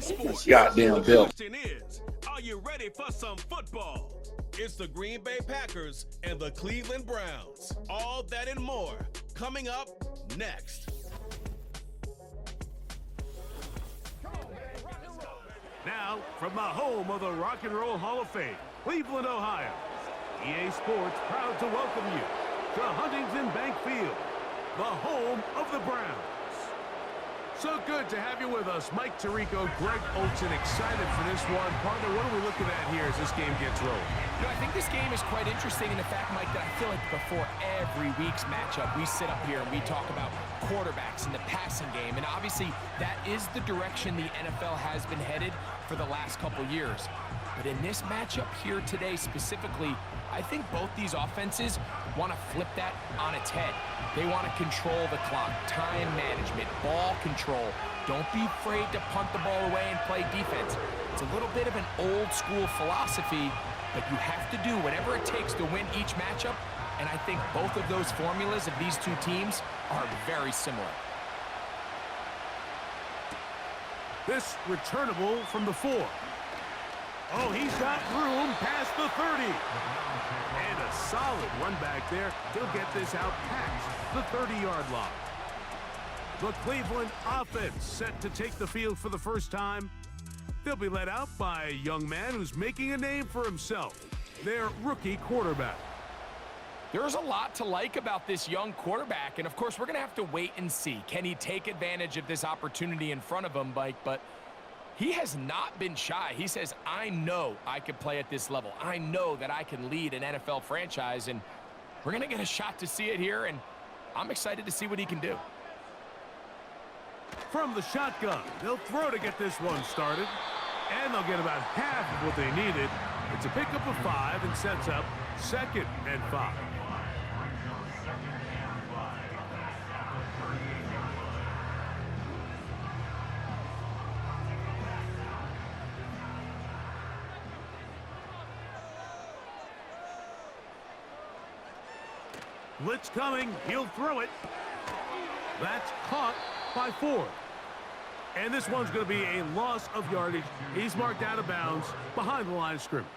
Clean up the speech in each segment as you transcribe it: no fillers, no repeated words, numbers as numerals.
Sports. Goddamn The Bill. question is, are you ready for some football? It's the Green Bay Packers and the Cleveland Browns. All that and more coming up next. Now, from the home of the Rock and Roll Hall of Fame, Cleveland, Ohio, EA Sports proud to welcome you to Huntington Bank Field, the home of the Browns. So good to have you with us. Mike Tirico, Greg Olson, excited for this one. Partner, what are we looking at here as this game gets rolling? You know, I think this game is quite interesting in the fact, Mike, that I feel like before every week's matchup, we sit up here and we talk about quarterbacks in the passing game. And obviously, that is the direction the NFL has been headed for the last couple years. But in this matchup here today specifically, I think both these offenses want to flip that on its head. They want to control the clock, time management, ball control. Don't be afraid to punt the ball away and play defense. It's a little bit of an old school philosophy, but you have to do whatever it takes to win each matchup. And I think both of those formulas of these two teams are very similar. This returnable from the 4. Oh, he's got room past the 30. And a solid run back there. He'll get this out past the 30-yard line. The Cleveland offense set to take the field for the first time. They'll be led out by a young man who's making a name for himself, their rookie quarterback. There's a lot to like about this young quarterback, and of course, we're going to have to wait and see. Can he take advantage of this opportunity in front of him, Mike? But he has not been shy. He says, I know I can play at this level. I know that I can lead an NFL franchise, and we're going to get a shot to see it here, and I'm excited to see what he can do. From the shotgun, they'll throw to get this one started, and they'll get about half of what they needed. It's a pickup of 5 and sets up 2nd and 5. Blitz coming, he'll throw it. That's caught by 4. And this one's going to be a loss of yardage. He's marked out of bounds behind the line of scrimmage.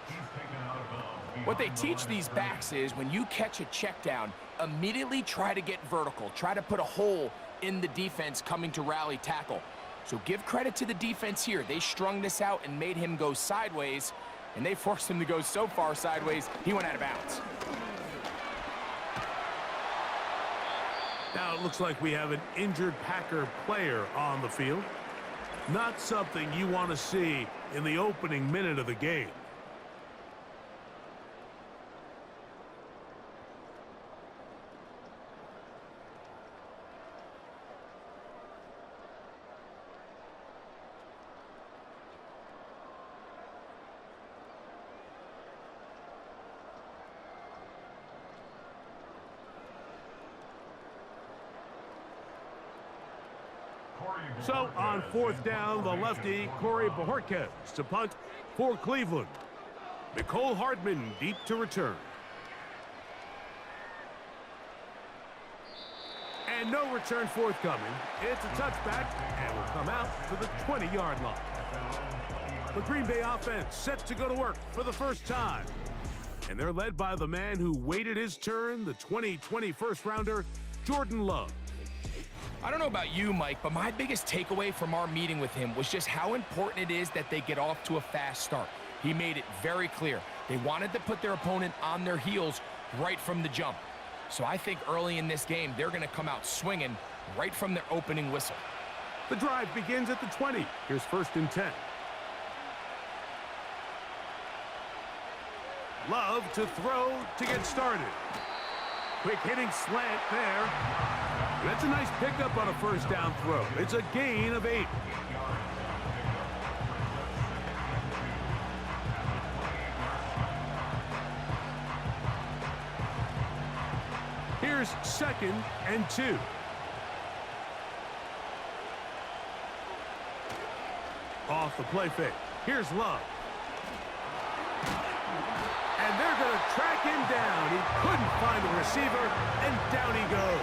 What they teach these backs is when you catch a check down, immediately try to get vertical. Try to put a hole in the defense coming to rally tackle. So give credit to the defense here. They strung this out and made him go sideways, and they forced him to go so far sideways, he went out of bounds. Now it looks like we have an injured Packer player on the field. Not something you want to see in the opening minute of the game. So on 4th down, the lefty, Corey Bojorquez to punt for Cleveland. Nicole Hardman deep to return. And no return forthcoming. It's a touchback and will come out to the 20-yard line. The Green Bay offense set to go to work for the first time. And they're led by the man who waited his turn, the 2020 first-rounder, Jordan Love. I don't know about you, Mike, but my biggest takeaway from our meeting with him was just how important it is that they get off to a fast start. He made it very clear. They wanted to put their opponent on their heels right from the jump. So I think early in this game, they're going to come out swinging right from their opening whistle. The drive begins at the 20. Here's 1st and 10. Love to throw to get started. Quick hitting slant there. That's a nice pickup on a first down throw. It's a gain of 8. Here's 2nd and 2. Off the play fake. Here's Love. And they're going to track him down. He couldn't find the receiver, and down he goes.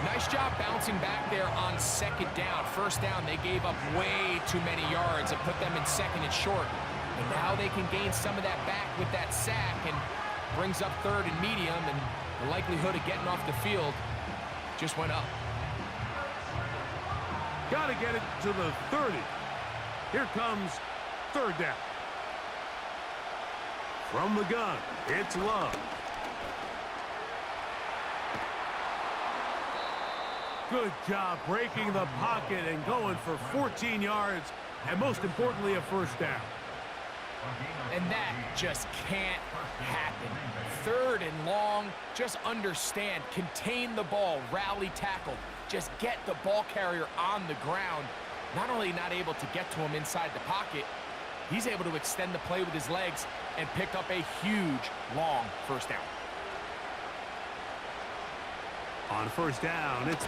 Nice job bouncing back there on second down. First down, they gave up way too many yards and put them in second and short. And now they can gain some of that back with that sack and brings up third and medium, and the likelihood of getting off the field just went up. Got to get it to the 30. Here comes third down. From the gun, it's Love. Good job breaking the pocket and going for 14 yards, and most importantly, a first down. And that just can't happen. Third and long, just understand, contain the ball, rally tackle, just get the ball carrier on the ground. Not only not able to get to him inside the pocket, he's able to extend the play with his legs and pick up a huge, long first down. On first down, it's...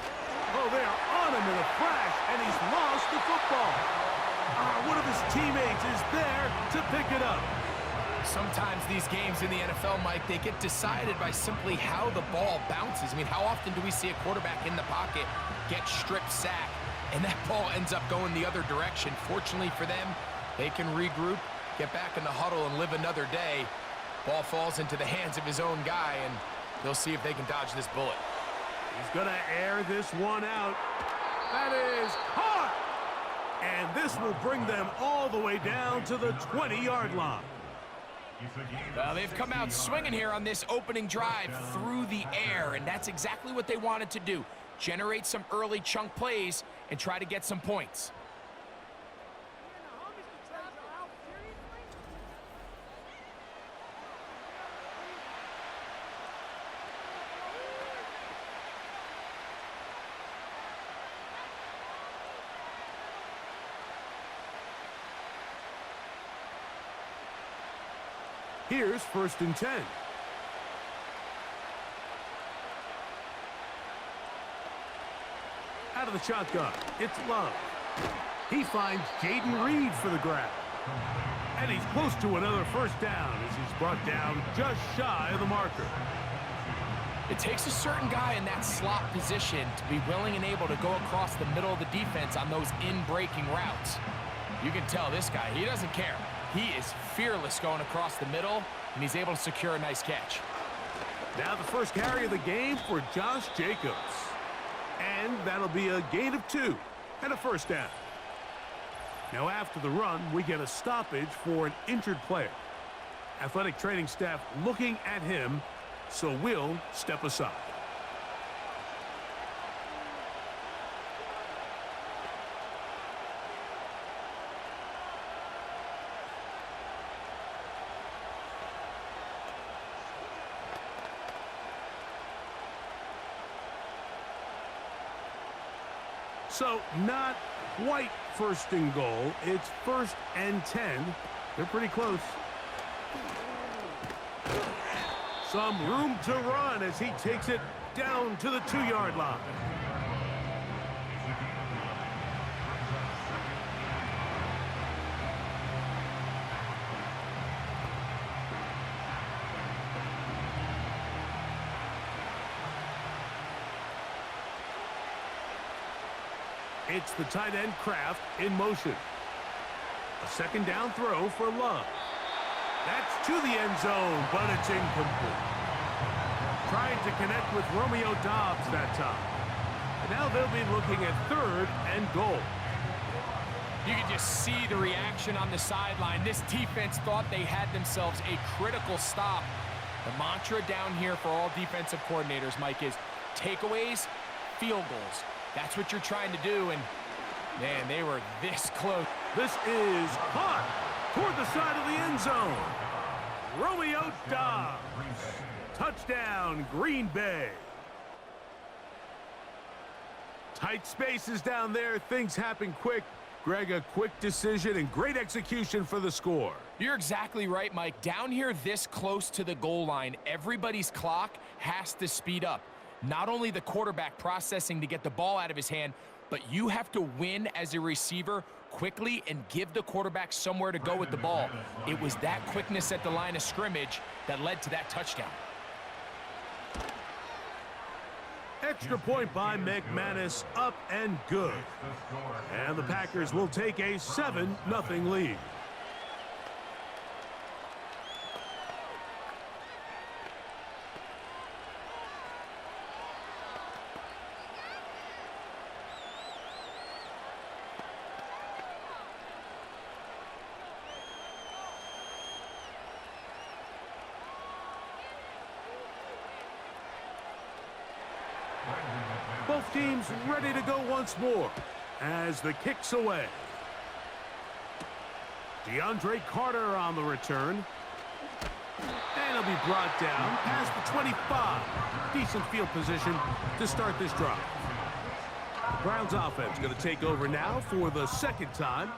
Oh, they are on him in a flash, and he's lost the football. One of his teammates is there to pick it up. Sometimes these games in the NFL, Mike, they get decided by simply how the ball bounces. I mean, how often do we see a quarterback in the pocket get stripped sack, and that ball ends up going the other direction? Fortunately for them, they can regroup, get back in the huddle, and live another day. Ball falls into the hands of his own guy, and they'll see if they can dodge this bullet. He's going to air this one out. That is caught! And this will bring them all the way down to the 20-yard line. Well, they've come out swinging here on this opening drive through the air, and that's exactly what they wanted to do. Generate some early chunk plays and try to get some points. Here's first and 10. Out of the shotgun, it's Love. He finds Jaden Reed for the grab. And he's close to another first down as he's brought down just shy of the marker. It takes a certain guy in that slot position to be willing and able to go across the middle of the defense on those in-breaking routes. You can tell this guy, he doesn't care. He is fearless going across the middle, and he's able to secure a nice catch. Now the first carry of the game for Josh Jacobs. And that'll be a gain of 2 and a first down. Now after the run, we get a stoppage for an injured player. Athletic training staff looking at him, so we'll step aside. So not quite first and goal. It's first and 10. They're pretty close. Some room to run as he takes it down to the 2-yard line. It's the tight end Kraft in motion. A second down throw for Love. That's to the end zone, but it's incomplete. Trying to connect with Romeo Doubs that time. And now they'll be looking at third and goal. You can just see the reaction on the sideline. This defense thought they had themselves a critical stop. The mantra down here for all defensive coordinators, Mike, is takeaways, field goals. That's what you're trying to do, and, man, they were this close. This is caught toward the side of the end zone. Romeo Doubs. Touchdown, Green Bay. Tight spaces down there. Things happen quick. Greg, a quick decision and great execution for the score. You're exactly right, Mike. Down here this close to the goal line, everybody's clock has to speed up. Not only the quarterback processing to get the ball out of his hand, but you have to win as a receiver quickly and give the quarterback somewhere to go with the ball. It was that quickness at the line of scrimmage that led to that touchdown. Extra point by McManus, up and good. And the Packers will take a 7-0 lead. Both teams ready to go once more as the kick's away. DeAndre Carter on the return. And he'll be brought down past the 25. Decent field position to start this drive. The Browns offense going to take over now for the second time.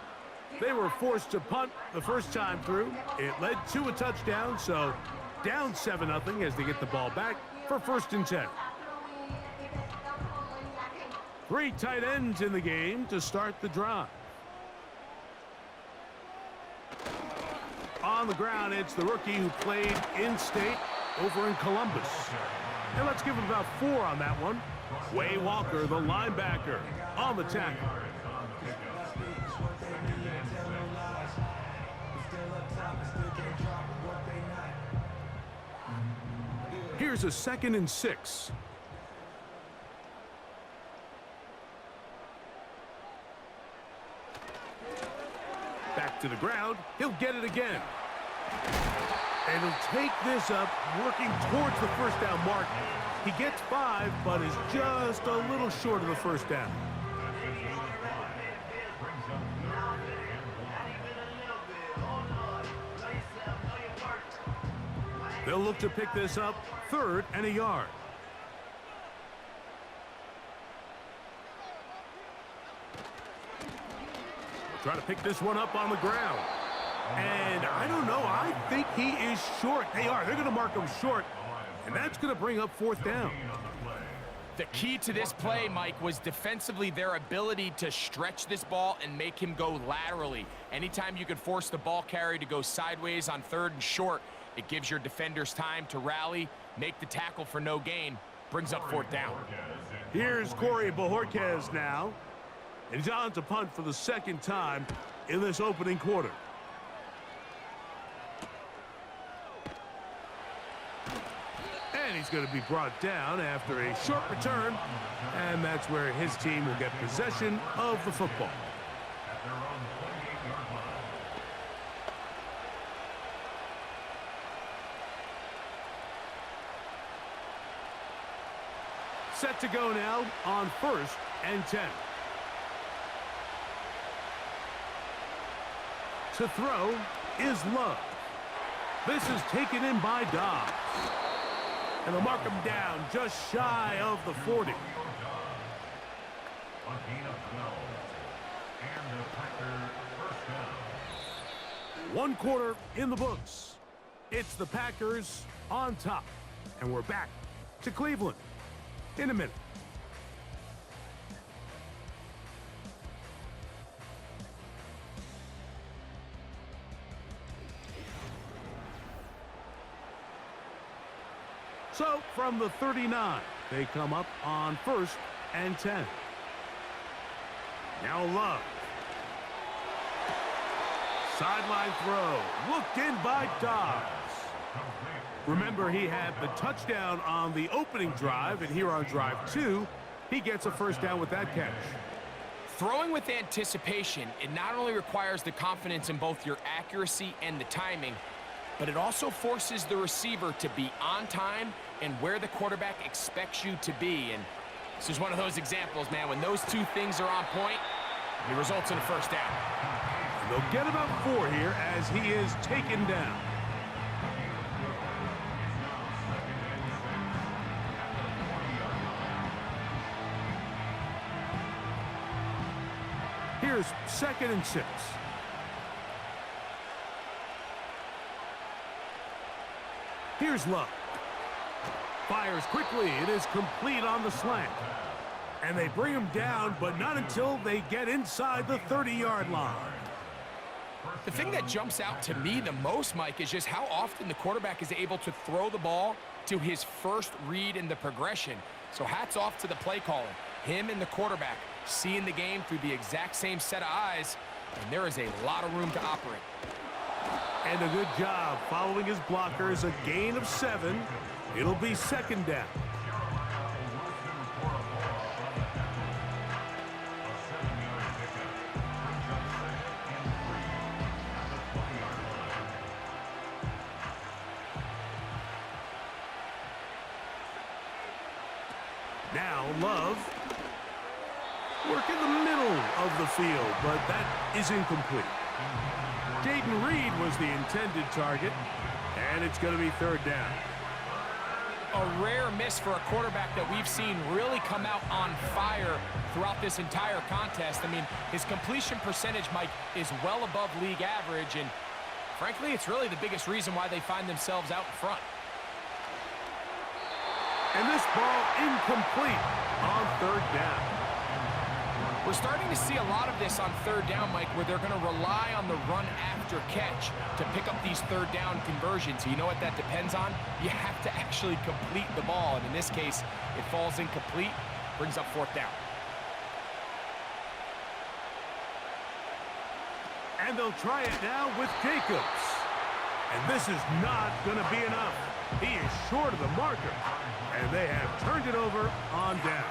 They were forced to punt the first time through. It led to a touchdown, so down 7-0 as they get the ball back for 1st and 10. 3 tight ends in the game to start the drive. On the ground, it's the rookie who played in-state over in Columbus. And let's give him about 4 on that one. Way Walker, the linebacker, on the tackle. Here's a 2nd and 6. Back to the ground. He'll get it again. And he'll take this up, working towards the first down mark. He gets 5, but is just a little short of the first down. They'll look to pick this up 3rd and a yard. Try to pick this one up on the ground. And I don't know. I think he is short. They are. They're going to mark him short. And that's going to bring up 4th down. The key to this play, Mike, was defensively their ability to stretch this ball and make him go laterally. Anytime you could force the ball carrier to go sideways on 3rd and short, it gives your defenders time to rally, make the tackle for no gain, brings up 4th down. Here's Corey Bojorquez now. And he's on to punt for the 2nd time in this opening quarter. And he's going to be brought down after a short return. And that's where his team will get possession of the football. Set to go now on 1st and 10. To throw is Love. This is taken in by Dobbs. And they'll mark him down just shy of the 40. 1 quarter in the books. It's the Packers on top. And we're back to Cleveland in a minute. So, from the 39, they come up on 1st and 10. Now Love. Sideline throw. Looked in by Dobbs. Remember, he had the touchdown on the opening drive, and here on drive 2, he gets a 1st down with that catch. Throwing with anticipation, it not only requires the confidence in both your accuracy and the timing, but it also forces the receiver to be on time and where the quarterback expects you to be. And this is one of those examples, man. When those 2 things are on point, it results in a 1st down. And they'll get about 4 here as he is taken down. Here's 2nd and 6. Here's Love. Fires quickly. It is complete on the slant. And they bring him down, but not until they get inside the 30-yard line. The thing that jumps out to me the most, Mike, is just how often the quarterback is able to throw the ball to his first read in the progression. So hats off to the play caller. Him and the quarterback seeing the game through the exact same set of eyes, and there is a lot of room to operate. And a good job following his blockers, a gain of 7. It'll be second down. Now Love. Work in the middle of the field, but that is incomplete. Jaden Reed was the intended target, and it's going to be third down. A rare miss for a quarterback that we've seen really come out on fire throughout this entire contest. I mean, his completion percentage, Mike, is well above league average, and frankly, it's really the biggest reason why they find themselves out in front. And this ball incomplete on third down. We're starting to see a lot of this on third down, Mike, where they're going to rely on the run after catch to pick up these third down conversions. You know what that depends on? You have to actually complete the ball, and in this case, it falls incomplete, brings up fourth down. And they'll try it now with Jacobs. And this is not going to be enough. He is short of the marker, and they have turned it over on down.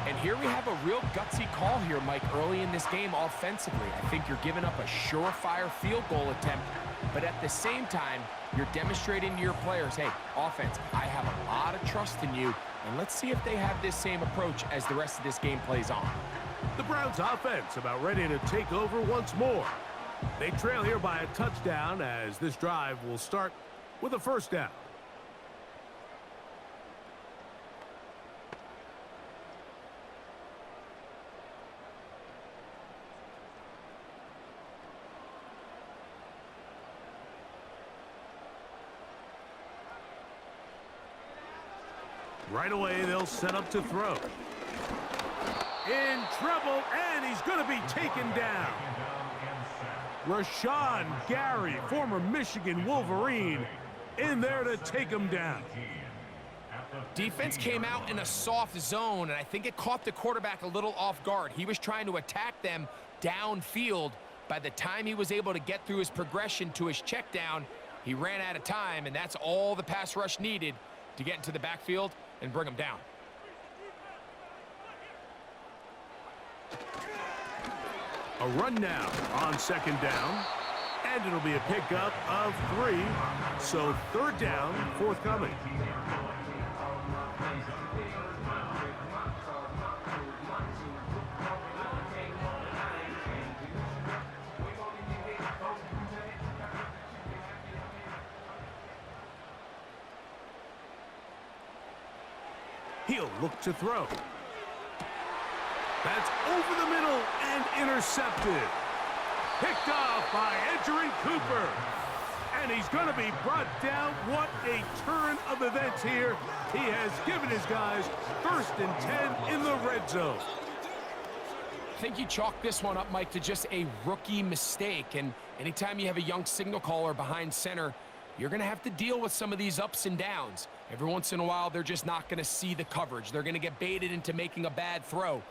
And here we have a real gutsy call here, Mike, early in this game offensively. I think you're giving up a surefire field goal attempt, but at the same time, you're demonstrating to your players, hey, offense, I have a lot of trust in you, and let's see if they have this same approach as the rest of this game plays on. The Browns offense about ready to take over once more. They trail here by a touchdown as this drive will start with a first down. Right away, they'll set up to throw. In trouble, and he's going to be taken down. Rashawn Gary, former Michigan Wolverine, in there to take him down. Defense came out in a soft zone, and I think it caught the quarterback a little off guard. He was trying to attack them downfield. By the time he was able to get through his progression to his check down, he ran out of time, and that's all the pass rush needed to get into the backfield and bring him down. A run now on second down, and it'll be a pickup of 3, so third down forthcoming. He'll look to throw. That's over the middle and intercepted. Picked off by Edgerrin Cooper. And he's going to be brought down. What a turn of events here. He has given his guys 1st and 10 in the red zone. I think you chalk this one up, Mike, to just a rookie mistake. And anytime you have a young signal caller behind center, you're going to have to deal with some of these ups and downs. Every once in a while, they're just not going to see the coverage. They're going to get baited into making a bad throw.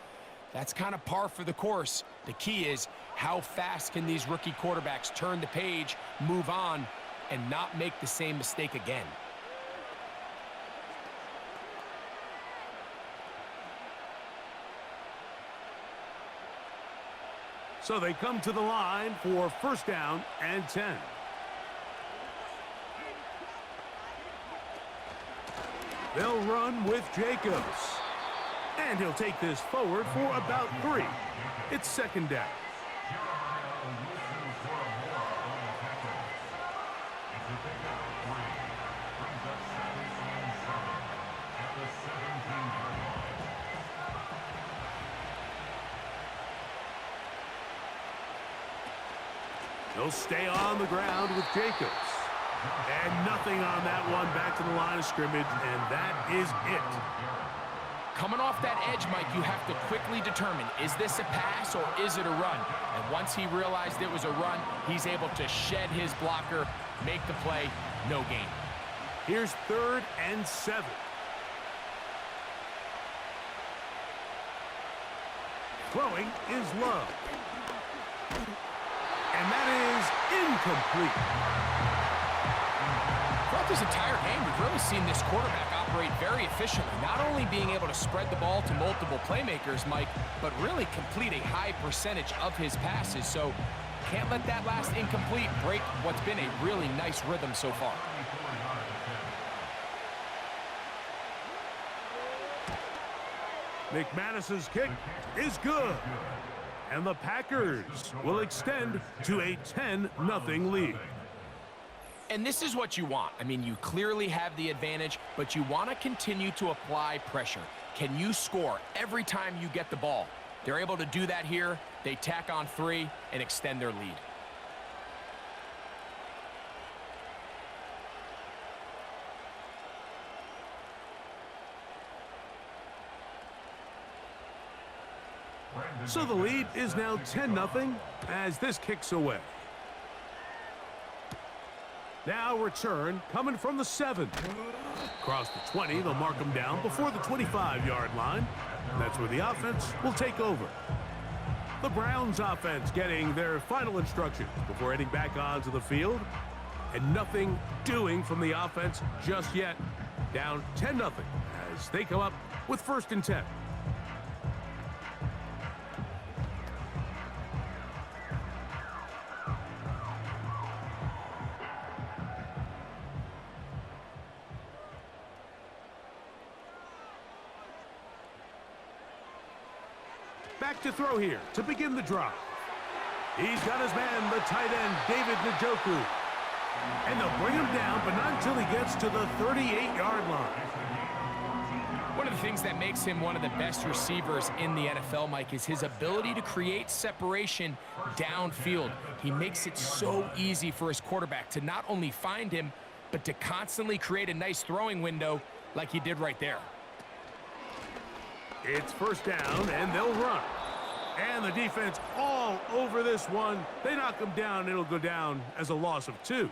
That's kind of par for the course. The key is how fast can these rookie quarterbacks turn the page, move on, and not make the same mistake again. So they come to the line for first down and 10. They'll run with Jacobs. And he'll take this forward for about 3. It's second down. He'll stay on the ground with Jacobs. And nothing on that one, back to the line of scrimmage, and that is it. Coming off that edge, Mike, you have to quickly determine, is this a pass or is it a run? And once he realized it was a run, he's able to shed his blocker, make the play, no gain. Here's 3rd and 7. Throwing is Love. And that is incomplete. Throughout this entire game, we've really seen this quarterback operate very efficiently, not only being able to spread the ball to multiple playmakers, Mike, but really complete a high percentage of his passes. So can't let that last incomplete break what's been a really nice rhythm so far. McManus's kick is good. And the Packers will extend to a 10-0 lead. And this is what you want. I mean, you clearly have the advantage, but you want to continue to apply pressure. Can you score every time you get the ball? They're able to do that here. They tack on 3 and extend their lead. So the lead is now 10-0 as this kicks away. Now return coming from the 7. Across the 20, they'll mark them down before the 25-yard line. And that's where the offense will take over. The Browns offense getting their final instructions before heading back onto the field. And nothing doing from the offense just yet. Down 10-0 as they come up with 1st and 10. Back to throw here to begin the drive. He's got his man, the tight end, David Njoku. And they'll bring him down, but not until he gets to the 38-yard line. One of the things that makes him one of the best receivers in the NFL, Mike, is his ability to create separation downfield. He makes it so easy for his quarterback to not only find him, but to constantly create a nice throwing window like he did right there. It's 1st down, and they'll run. And the defense all over this one. They knock him down, it'll go down as a loss of 2.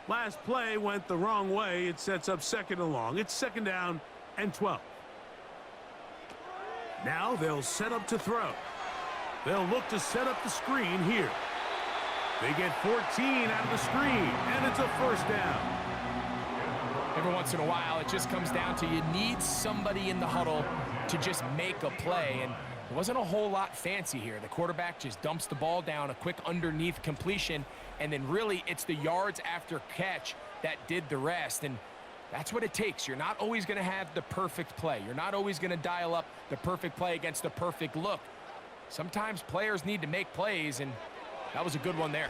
Last play went the wrong way. It sets up 2nd and long. It's 2nd down and 12. Now they'll set up to throw. They'll look to set up the screen here. They get 14 out of the screen, and it's a 1st down. Every once in a while, it just comes down to you need somebody in the huddle to just make a play, and it wasn't a whole lot fancy here. The quarterback just dumps the ball down, a quick underneath completion, and then really it's the yards after catch that did the rest, and that's what it takes. You're not always going to have the perfect play. You're not always going to dial up the perfect play against the perfect look. Sometimes players need to make plays, and that was a good one there.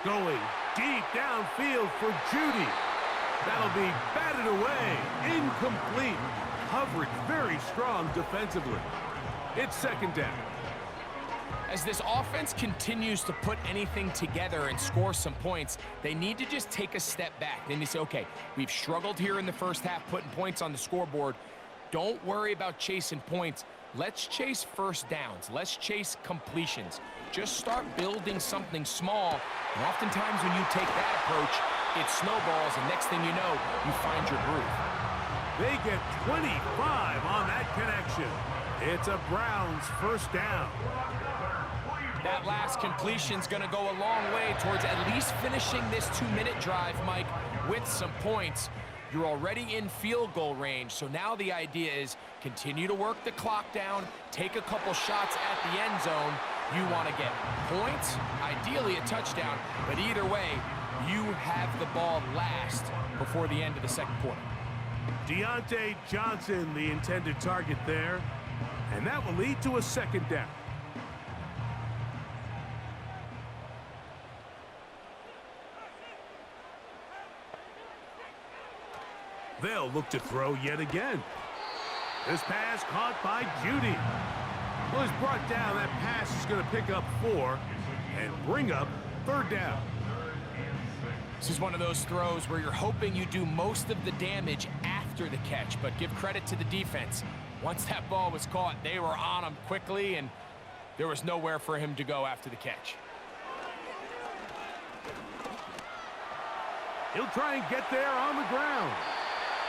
Going deep downfield for Judy. That'll be batted away. Incomplete. Coverage very strong defensively. It's 2nd down. As this offense continues to put anything together and score some points, they need to just take a step back. Then you say, okay, we've struggled here in the first half putting points on the scoreboard. Don't worry about chasing points. Let's chase 1st downs. Let's chase completions. Just start building something small. And oftentimes when you take that approach, it snowballs, and next thing you know, you find your groove. They get 25 on that connection. It's a Browns 1st down. That last completion's going to go a long way towards at least finishing this 2-minute drive, Mike, with some points. You're already in field goal range, so now the idea is continue to work the clock down, take a couple shots at the end zone. You want to get points, ideally a touchdown, but either way, you have the ball last before the end of the 2nd quarter. Deontay Johnson, the intended target there, and that will lead to a 2nd down. They'll look to throw yet again. This pass caught by Judy. Well, he's brought down. That pass is going to pick up 4 and bring up 3rd down. This is one of those throws where you're hoping you do most of the damage after the catch, but give credit to the defense. Once that ball was caught, they were on him quickly, and there was nowhere for him to go after the catch. He'll try and get there on the ground.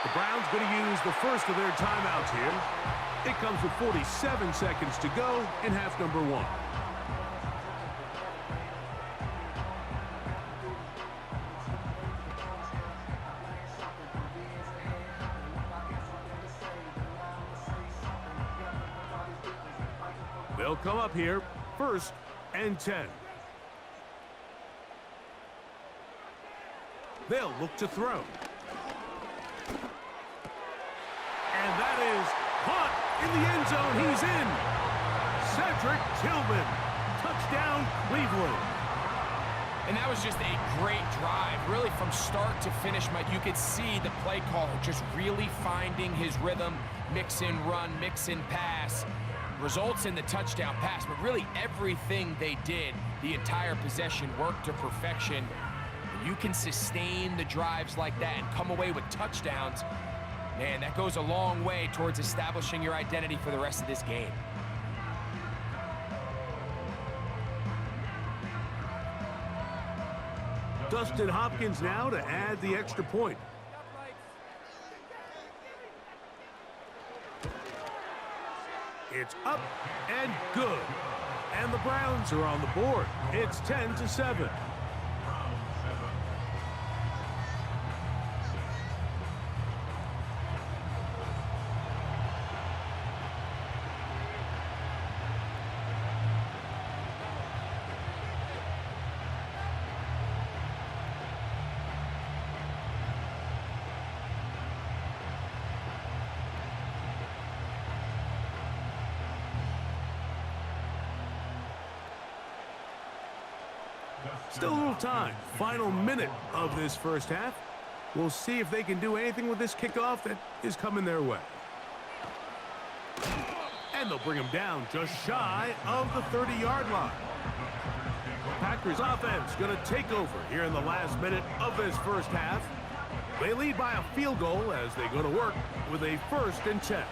The Browns going to use the first of their timeouts here. It comes with 47 seconds to go in half number 1. They'll come up here, 1st and 10. They'll look to throw. And that is caught in the end zone. He's in. Cedric Tillman. Touchdown, Cleveland. And that was just a great drive. Really, from start to finish, Mike, you could see the play caller just really finding his rhythm. Mix in run, mix in pass. Results in the touchdown pass, but really everything they did, the entire possession, worked to perfection. When you can sustain the drives like that and come away with touchdowns, man, that goes a long way towards establishing your identity for the rest of this game. Dustin Hopkins now to add the extra point. It's up and good. And the Browns are on the board. It's 10-7. Still a little time. Final minute of this first half. We'll see if they can do anything with this kickoff that is coming their way. And they'll bring him down just shy of the 30-yard line. Packers offense going to take over here in the last minute of this first half. They lead by a field goal as they go to work with a 1st and 10.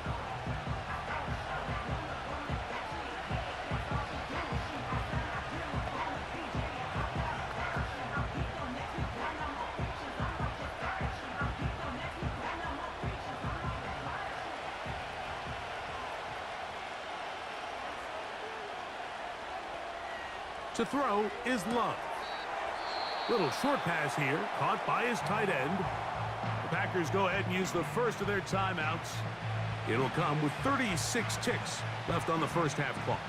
To throw is Love. Little short pass here, caught by his tight end. The Packers go ahead and use the first of their timeouts. It'll come with 36 ticks left on the first half clock.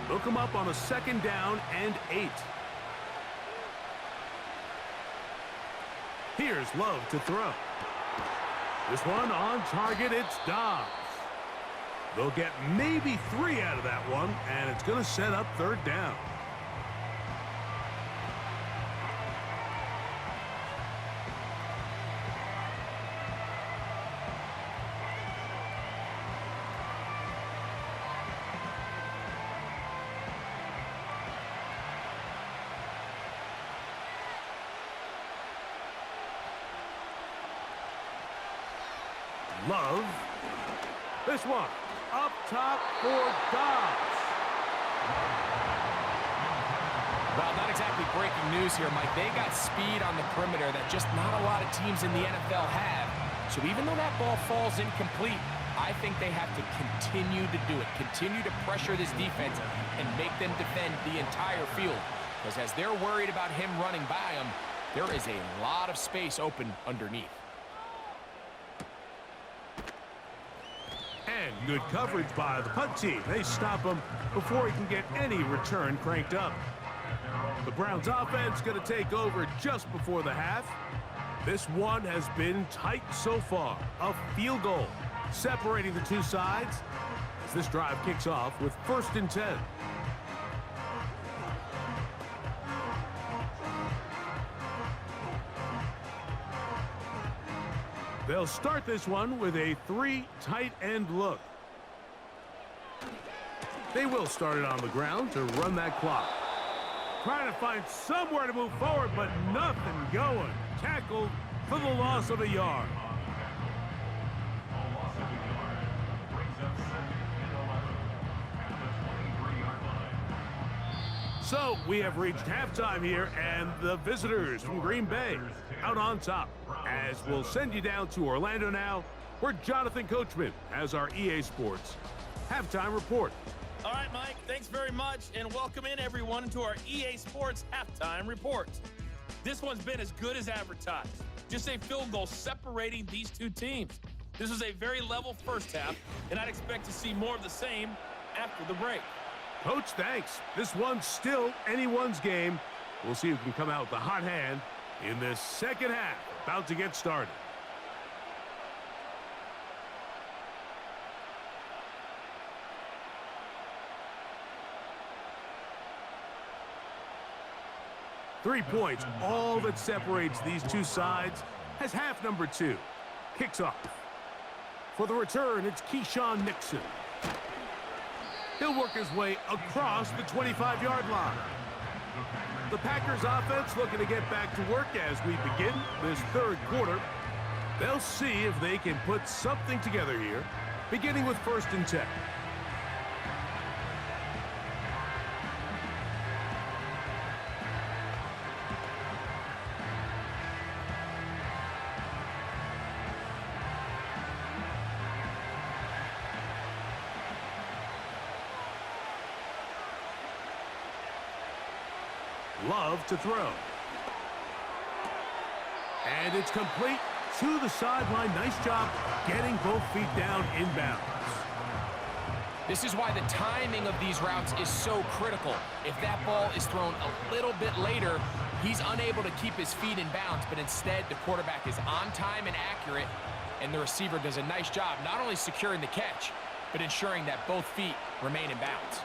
They'll come up on a 2nd down and 8. Here's Love to throw. This one on target, it's Dobbs. They'll get maybe 3 out of that one, and it's going to set up 3rd down. Love. This one up top for Dobbs. Well, not exactly breaking news here, Mike. They got speed on the perimeter that just not a lot of teams in the NFL have. So even though that ball falls incomplete, I think they have to continue to do it. Continue to pressure this defense and make them defend the entire field. Because as they're worried about him running by them, there is a lot of space open underneath. And good coverage by the punt team. They stop him before he can get any return cranked up. The Browns offense going to take over just before the half. This one has been tight so far. A field goal separating the two sides as this drive kicks off with 1st and 10. They'll start this one with a 3 tight end look. They will start it on the ground to run that clock. Trying to find somewhere to move forward, but nothing going. Tackled for the loss of a yard. So we have reached halftime here, and the visitors from Green Bay out on top. As we'll send you down to Orlando now, where Jonathan Coachman has our EA Sports halftime report. All right, Mike, thanks very much, and welcome in everyone to our EA Sports halftime report. This one's been as good as advertised. Just a field goal separating these two teams. This was a very level first half, and I'd expect to see more of the same after the break. Coach, thanks. This one's still anyone's game. We'll see who can come out with the hot hand in this second half. About to get started. Three points, all that separates these two sides, has half number 2. Kicks off. For the return, it's Keyshawn Nixon. He'll work his way across the 25-yard line. The Packers offense looking to get back to work as we begin this third quarter. They'll see if they can put something together here, beginning with 1st and 10. Love to throw. And it's complete to the sideline. Nice job getting both feet down inbounds. This is why the timing of these routes is so critical. If that ball is thrown a little bit later, he's unable to keep his feet in bounds, but instead the quarterback is on time and accurate, and the receiver does a nice job not only securing the catch, but ensuring that both feet remain in bounds.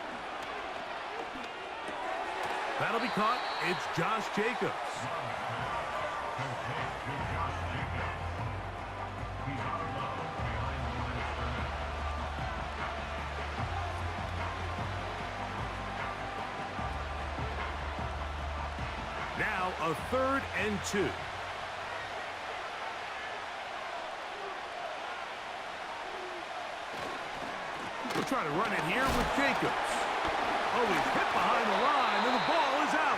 That'll be caught. It's Josh Jacobs. Now a 3rd and 2. We'll try to run it here with Jacobs. Oh, he's hit behind the line, and the ball is out.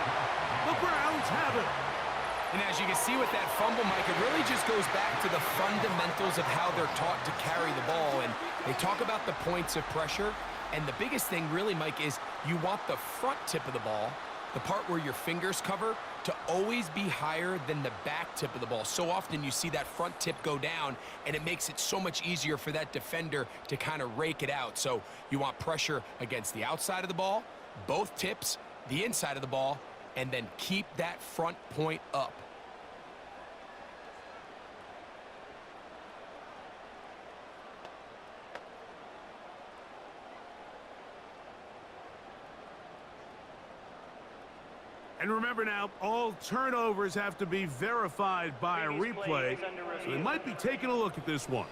The Browns have it. And as you can see with that fumble, Mike, it really just goes back to the fundamentals of how they're taught to carry the ball. And they talk about the points of pressure. And the biggest thing really, Mike, is you want the front tip of the ball, the part where your fingers cover, to always be higher than the back tip of the ball. So often you see that front tip go down, and it makes it so much easier for that defender to kind of rake it out. So you want pressure against the outside of the ball, both tips, the inside of the ball, and then keep that front point up. And remember now, all turnovers have to be verified by a replay, so they might be taking a look at this one.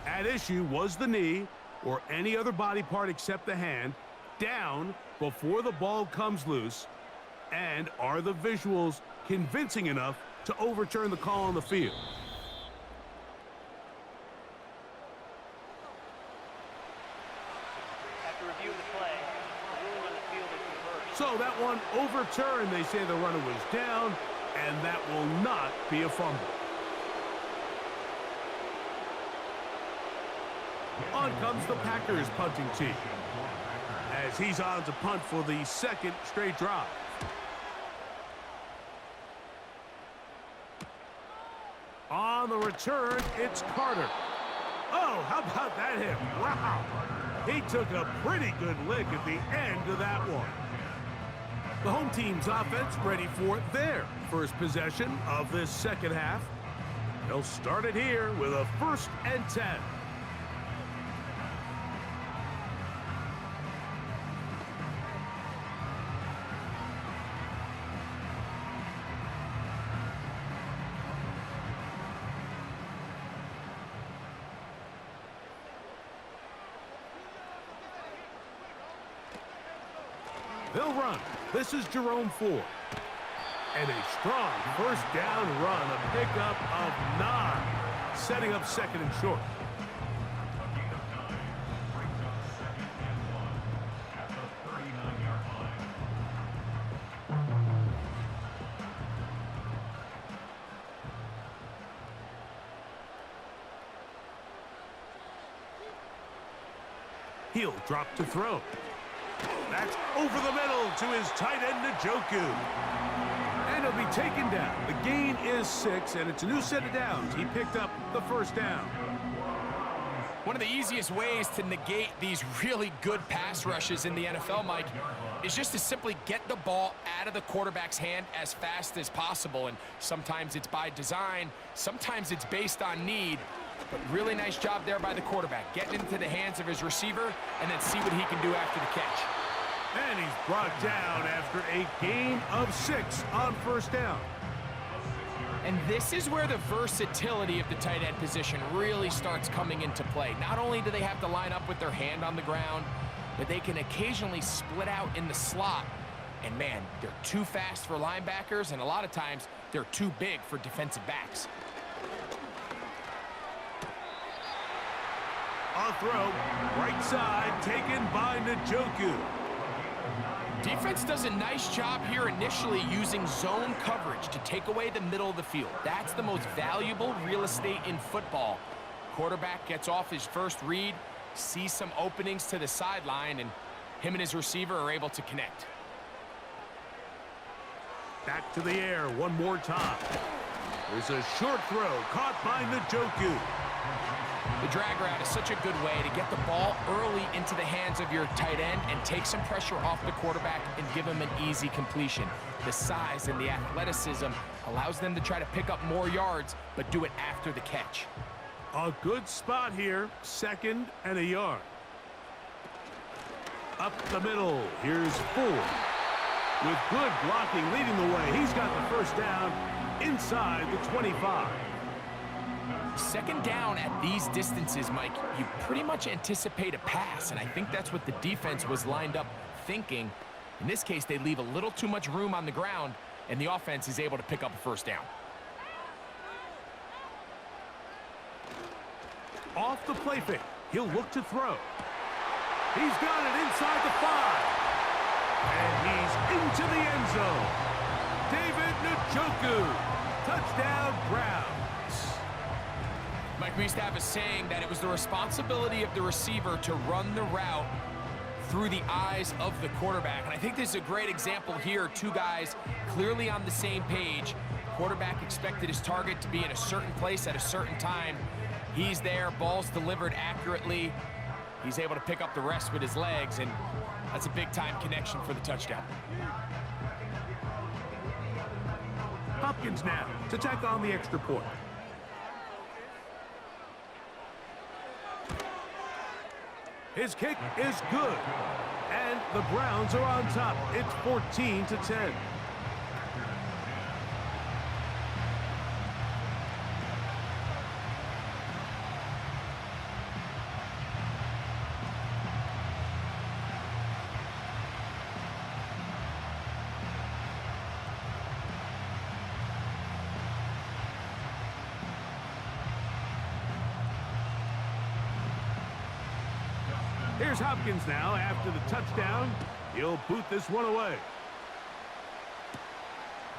At issue was the knee, or any other body part except the hand, down before the ball comes loose, and are the visuals convincing enough to overturn the call on the field? After reviewing the play, the ruling on the field is reversed. So that one overturned. They say the runner was down, and that will not be a fumble. On comes the Packers punting team, as he's on to punt for the 2nd straight drive. On the return, it's Carter. Oh, how about that hit? Wow. He took a pretty good lick at the end of that one. The home team's offense ready for their first possession of this second half. They'll start it here with a 1st and 10. They'll run. This is Jerome Ford. And a strong 1st down run, a pickup of 9, setting up 2nd and short. He'll drop to throw. That's over the middle to his tight end, Njoku. And he'll be taken down. The gain is 6, and it's a new set of downs. He picked up the first down. One of the easiest ways to negate these really good pass rushes in the NFL, Mike, is just to simply get the ball out of the quarterback's hand as fast as possible. And sometimes it's by design, sometimes it's based on need. But really nice job there by the quarterback, getting into the hands of his receiver and then see what he can do after the catch. And he's brought down after a gain of 6 on first down. And this is where the versatility of the tight end position really starts coming into play. Not only do they have to line up with their hand on the ground, but they can occasionally split out in the slot. And man, they're too fast for linebackers, and a lot of times they're too big for defensive backs. On throw, right side, taken by Njoku. Defense does a nice job here initially using zone coverage to take away the middle of the field. That's the most valuable real estate in football. Quarterback gets off his first read, sees some openings to the sideline, and him and his receiver are able to connect. Back to the air one more time. There's a short throw caught by Njoku. The drag route is such a good way to get the ball early into the hands of your tight end and take some pressure off the quarterback and give him an easy completion. The size and the athleticism allows them to try to pick up more yards, but do it after the catch. A good spot here, 2nd and a yard. Up the middle, here's Ford. With good blocking leading the way, he's got the first down inside the 25. 2nd down at these distances, Mike, you pretty much anticipate a pass, and I think that's what the defense was lined up thinking. In this case, they leave a little too much room on the ground, and the offense is able to pick up a first down. Off the play fake, he'll look to throw. He's got it inside the 5. And he's into the end zone. David Njoku, touchdown Browns. Mike, we used to have a saying that it was the responsibility of the receiver to run the route through the eyes of the quarterback. And I think this is a great example here. Two guys clearly on the same page. Quarterback expected his target to be in a certain place at a certain time. He's there, ball's delivered accurately. He's able to pick up the rest with his legs, and that's a big-time connection for the touchdown. Hopkins now to tack on the extra point. His kick is good, and the Browns are on top. It's 14-10. Here's Hopkins now after the touchdown. He'll boot this one away.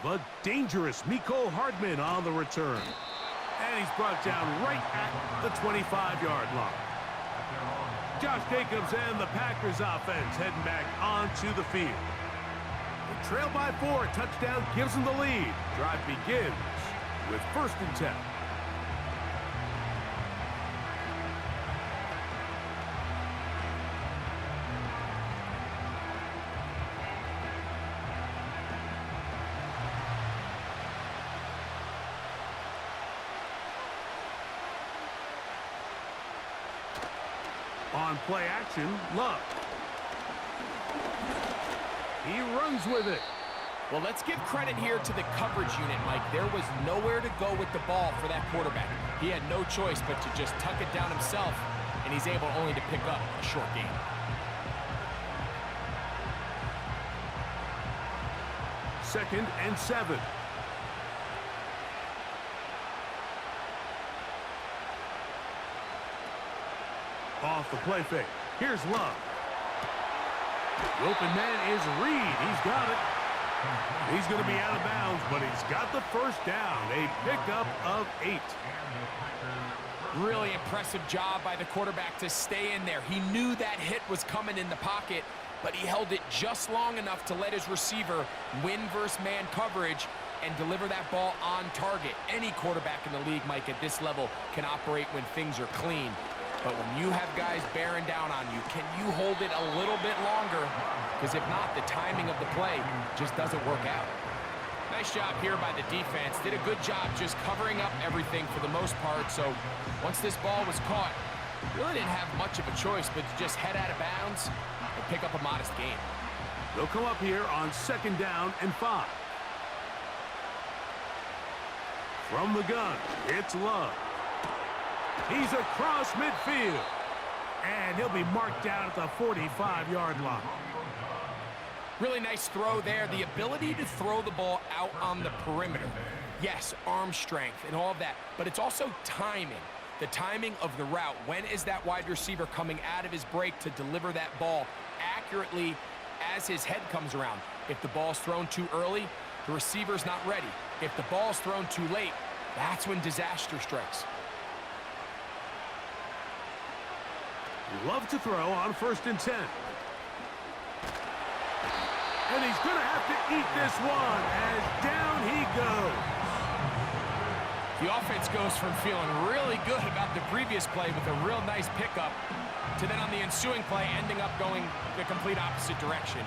The dangerous Mecole Hardman on the return. And he's brought down right at the 25-yard line. Josh Jacobs and the Packers offense heading back onto the field. The trail by 4, touchdown gives them the lead. Drive begins with 1st and 10. On play action, Love. He runs with it. Well, let's give credit here to the coverage unit, Mike. There was nowhere to go with the ball for that quarterback. He had no choice but to just tuck it down himself, and he's able only to pick up a short gain. Second and 7. Off the play fake. Here's Love. The open man is Reed. He's got it. He's going to be out of bounds, but he's got the first down. A pickup of 8. Really impressive job by the quarterback to stay in there. He knew that hit was coming in the pocket, but he held it just long enough to let his receiver win versus man coverage and deliver that ball on target. Any quarterback in the league, Mike, at this level can operate when things are clean. But when you have guys bearing down on you, can you hold it a little bit longer? Because if not, the timing of the play just doesn't work out. Nice job here by the defense. Did a good job just covering up everything for the most part. So once this ball was caught, really didn't have much of a choice but to just head out of bounds and pick up a modest gain. They'll come up here on 2nd down and 5. From the gun, it's Love. He's across midfield. And he'll be marked down at the 45-yard line. Really nice throw there. The ability to throw the ball out on the perimeter. Yes, arm strength and all of that, but it's also timing. The timing of the route. When is that wide receiver coming out of his break to deliver that ball accurately as his head comes around? If the ball's thrown too early, the receiver's not ready. If the ball's thrown too late, that's when disaster strikes. Love to throw on 1st and 10. And he's going to have to eat this one as down he goes. The offense goes from feeling really good about the previous play with a real nice pickup to then on the ensuing play ending up going the complete opposite direction.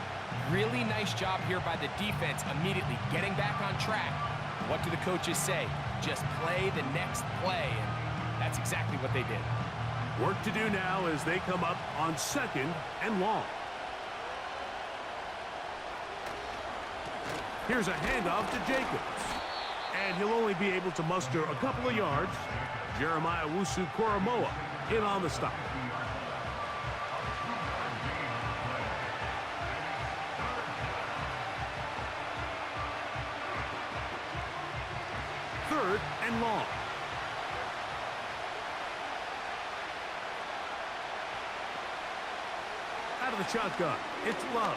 Really nice job here by the defense immediately getting back on track. What do the coaches say? Just play the next play. And that's exactly what they did. Work to do now as they come up on 2nd and long. Here's a handoff to Jacobs. And he'll only be able to muster a couple of yards. Jeremiah Wusu-Koromoa in on the stop. Third and long. Out of the shotgun, it's Love.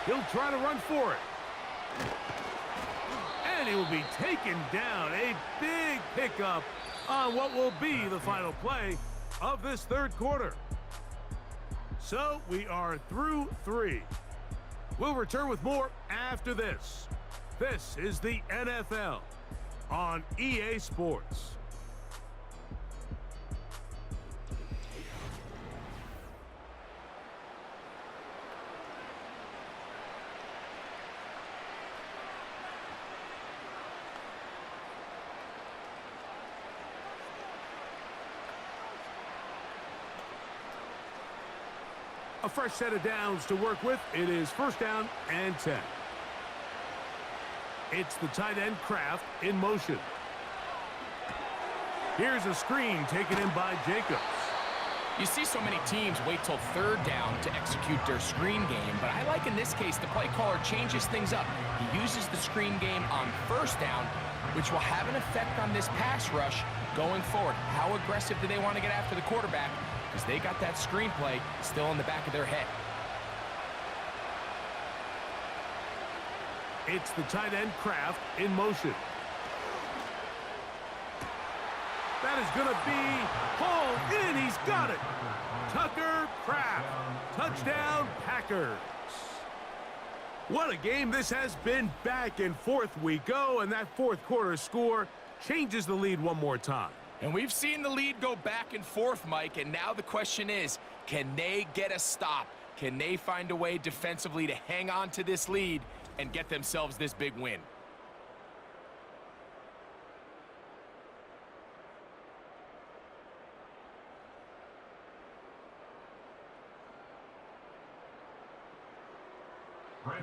He'll try to run for it. And he will be taken down. A big pickup on what will be the final play of this 3rd quarter. So we are through 3. We'll return with more after this. This is the NFL on EA Sports. A fresh set of downs to work with. It is 1st down and 10. It's the tight end Kraft in motion. Here's a screen taken in by Jacobs. You see so many teams wait till 3rd down to execute their screen game, but I like in this case the play caller changes things up. He uses the screen game on 1st down, which will have an effect on this pass rush going forward. How aggressive do they want to get after the quarterback? Because they got that screenplay still in the back of their head. It's the tight end Kraft in motion. That is going to be hauled in. He's got it. Tucker Kraft. Touchdown Packers. What a game this has been. Back and forth we go, and that 4th quarter score changes the lead one more time. And we've seen the lead go back and forth, Mike, and now the question is, can they get a stop? Can they find a way defensively to hang on to this lead and get themselves this big win?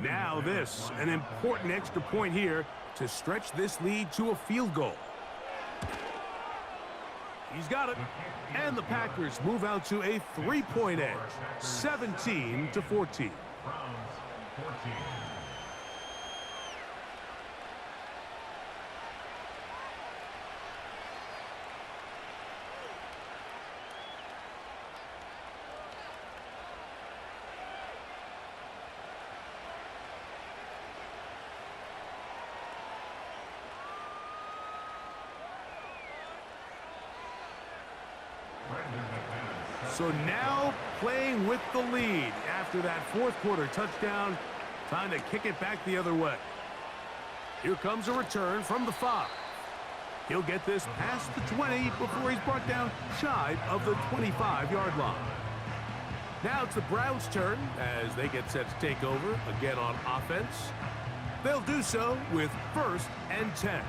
Now this, an important extra point here to stretch this lead to a field goal. He's got it. And the Packers move out to a 3-point edge, 17-14. So now playing with the lead after that fourth quarter touchdown. Time to kick it back the other way. Here comes a return from the 5. He'll get this past the 20 before he's brought down shy of the 25-yard line. Now it's the Browns' turn as they get set to take over again on offense. They'll do so with 1st and 10.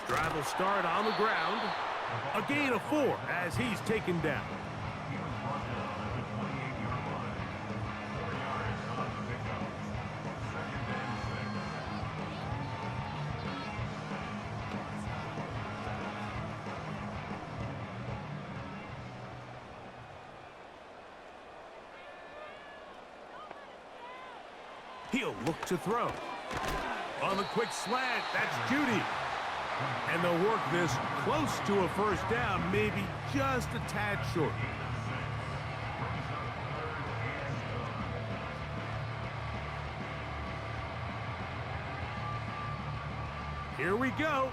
Drive will start on the ground. A gain of 4 as he's taken down. He'll look to throw. On the quick slant, that's Judy. And they'll work this close to a first down, maybe just a tad short. Here we go.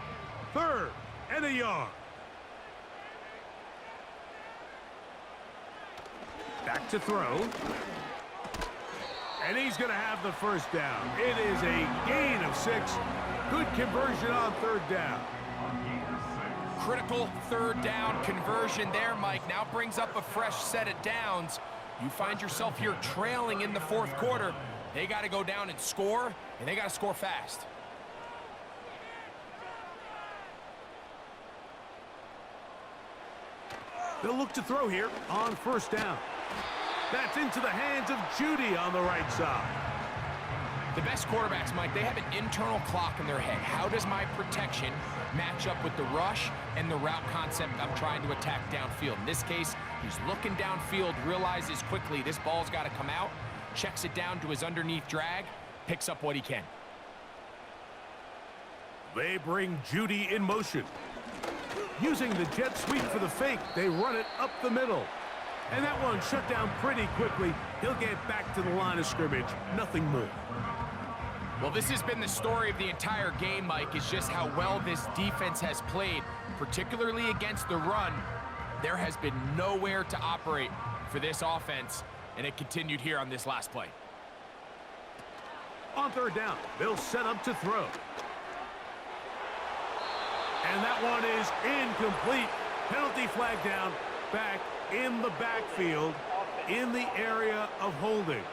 3rd and a yard. Back to throw. And he's going to have the first down. It is a gain of 6. Good conversion on 3rd down. Critical 3rd down conversion there, Mike. Now brings up a fresh set of downs. You find yourself here trailing in the 4th quarter. They got to go down and score, and they got to score fast. They'll look to throw here on 1st down. That's into the hands of Judy on the right side. The best quarterbacks, Mike, they have an internal clock in their head. How does my protection match up with the rush and the route concept I'm trying to attack downfield? In this case, he's looking downfield, realizes quickly this ball's got to come out, checks it down to his underneath drag, picks up what he can. They bring Judy in motion. Using the jet sweep for the fake, they run it up the middle. And that one shut down pretty quickly. He'll get back to the line of scrimmage, nothing more. Well, this has been the story of the entire game, Mike, is just how well this defense has played, particularly against the run. There has been nowhere to operate for this offense, and it continued here on this last play. On 3rd down, they'll set up to throw. And that one is incomplete. Penalty flag down, back in the backfield, in the area of holding.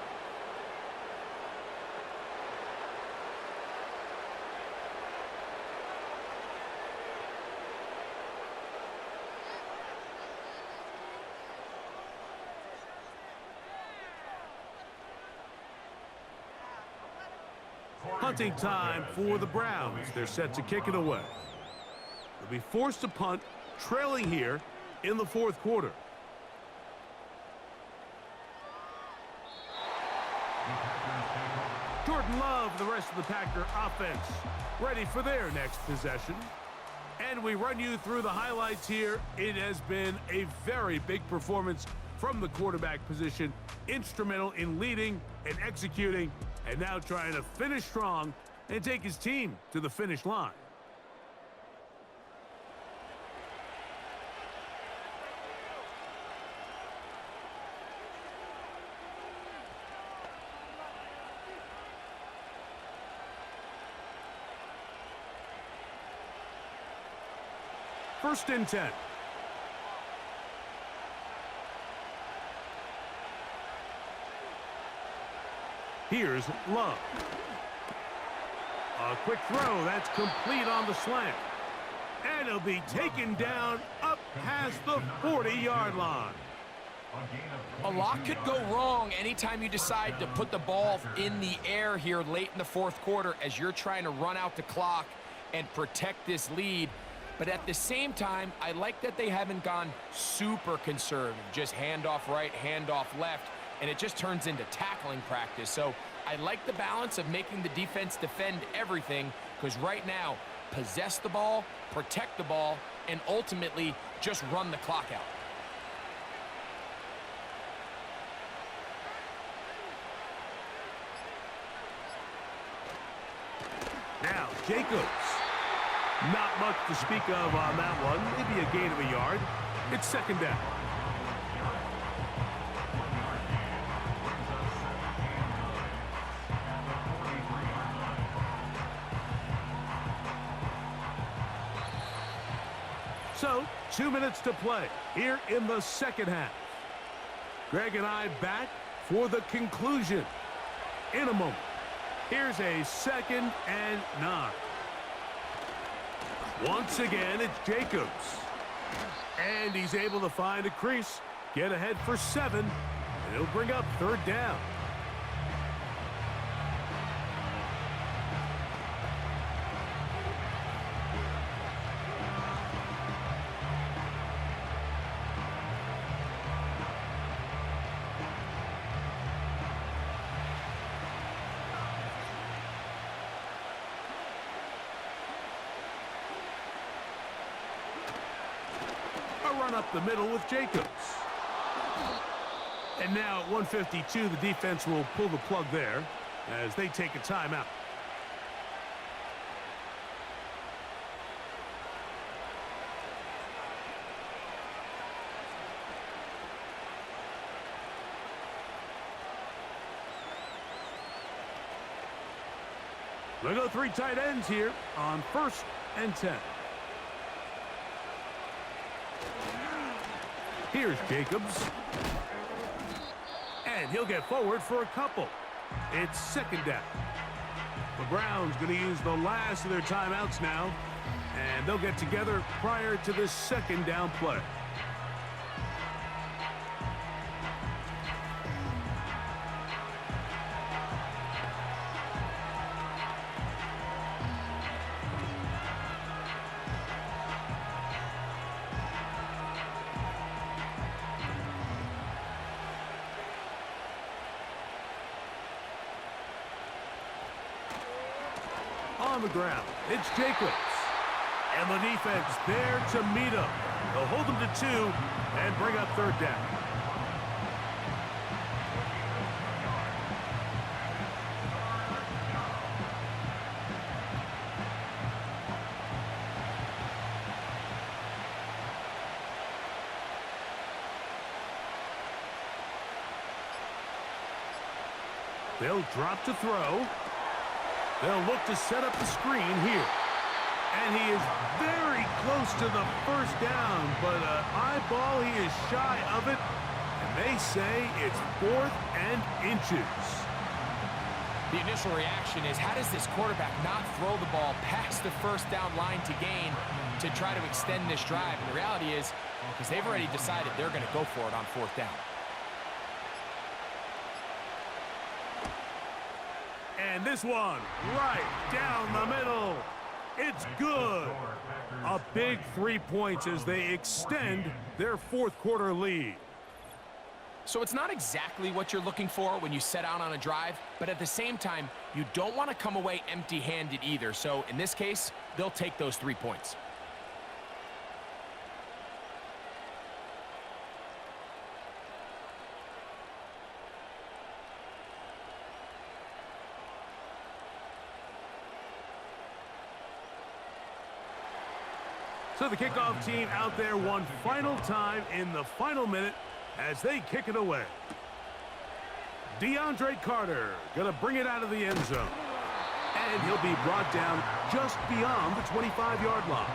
Punting time for the Browns. They're set to kick it away. They'll be forced to punt, trailing here in the 4th quarter. Jordan Love, the rest of the Packer offense, ready for their next possession. And we run you through the highlights here. It has been a very big performance from the quarterback position, instrumental in leading and executing, and now trying to finish strong and take his team to the finish line. First and 10. Here's Love. A quick throw. That's complete on the slant. And he'll be taken down up past the 40-yard line. A lot could go wrong anytime you decide to put the ball in the air here late in the 4th quarter as you're trying to run out the clock and protect this lead. But at the same time, I like that they haven't gone super conservative, just handoff right, handoff left, and it just turns into tackling practice. So I like the balance of making the defense defend everything, because right now possess the ball, protect the ball, and ultimately just run the clock out. Now, Jacobs. Not much to speak of on that one. Maybe a gain of a yard. It's second down. So, 2 minutes to play here in the second half. Greg and I back for the conclusion in a moment. Here's a 2nd and 9. Once again, it's Jacobs. And he's able to find a crease, get ahead for 7, and he'll bring up 3rd down. Run up the middle with Jacobs. And now at 1:52, the defense will pull the plug there as they take a timeout. They'll go 3 tight ends here on 1st and 10. Here's Jacobs. And he'll get forward for a couple. It's 2nd down. The Browns going to use the last of their timeouts now. And they'll get together prior to this 2nd down play. On the ground, it's Jacobs. And the defense there to meet him. They'll hold him to 2 and bring up 3rd down. They'll drop to throw. They'll look to set up the screen here. And he is very close to the 1st down, but an eyeball, he is shy of it. And they say it's 4th and inches. The initial reaction is, how does this quarterback not throw the ball past the 1st down line to gain to try to extend this drive? And the reality is, because they've already decided they're going to go for it on 4th down. And this one, right down the middle. It's good. A big 3 points as they extend their 4th quarter lead. So it's not exactly what you're looking for when you set out on a drive, but at the same time, you don't want to come away empty-handed either. So in this case, they'll take those 3 points. So the kickoff team out there one final time in the final minute as they kick it away. DeAndre Carter going to bring it out of the end zone. And he'll be brought down just beyond the 25-yard line.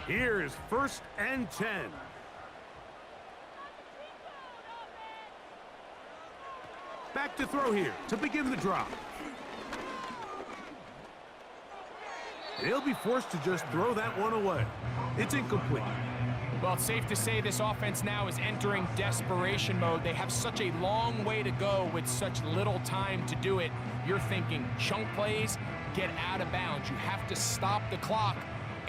Here's 1st and 10. Back to throw here to begin the drop. He'll be forced to just throw that one away. It's incomplete. Well, it's safe to say this offense now is entering desperation mode. They have such a long way to go with such little time to do it. You're thinking chunk plays, get out of bounds. You have to stop the clock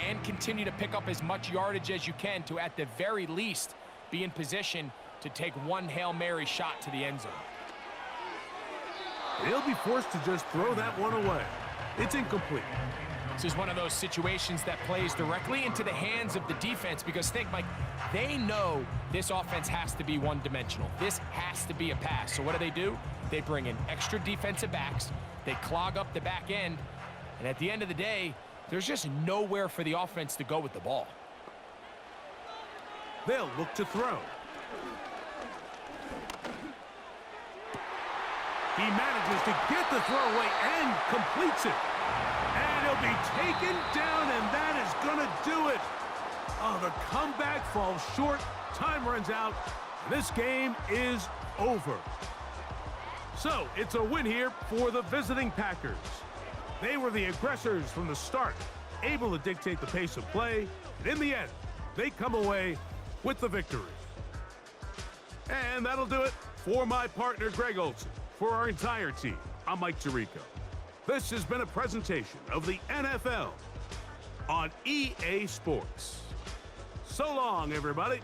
and continue to pick up as much yardage as you can to, at the very least, be in position to take one Hail Mary shot to the end zone. They'll be forced to just throw that one away. It's incomplete. This is one of those situations that plays directly into the hands of the defense because think, Mike, they know this offense has to be one-dimensional. This has to be a pass. So what do? They bring in extra defensive backs. They clog up the back end. And at the end of the day, there's just nowhere for the offense to go with the ball. They'll look to throw. He manages to get the throw away and completes it. And he'll be taken down, and that is going to do it. Oh, the comeback falls short. Time runs out. This game is over. So, it's a win here for the visiting Packers. They were the aggressors from the start, able to dictate the pace of play. And in the end, they come away with the victory. And that'll do it for my partner, Greg Olson. For our entire team, I'm Mike Tirico. This has been a presentation of the NFL on EA Sports. So long, everybody.